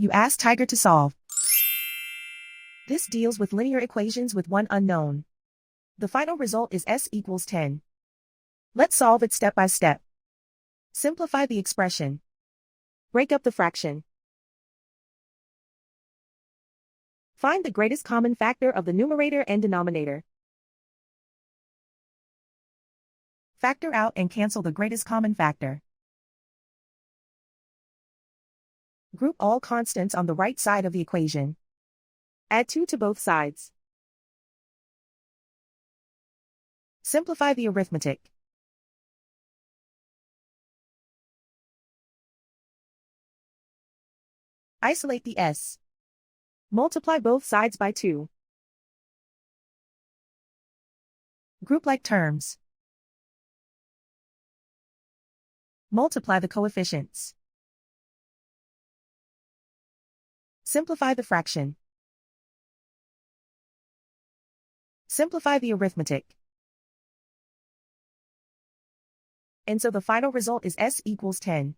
You ask Tiger to solve. This deals with linear equations with one unknown. The final result is s equals 10. Let's solve it step by step. Simplify the expression. Break up the fraction. Find the greatest common factor of the numerator and denominator. Factor out and cancel the greatest common factor. Group all constants on the right side of the equation. Add 2 to both sides. Simplify the arithmetic. Isolate the s. Multiply both sides by 2. Group like terms. Multiply the coefficients. Simplify the fraction. Simplify the arithmetic. And so the final result is s equals 10.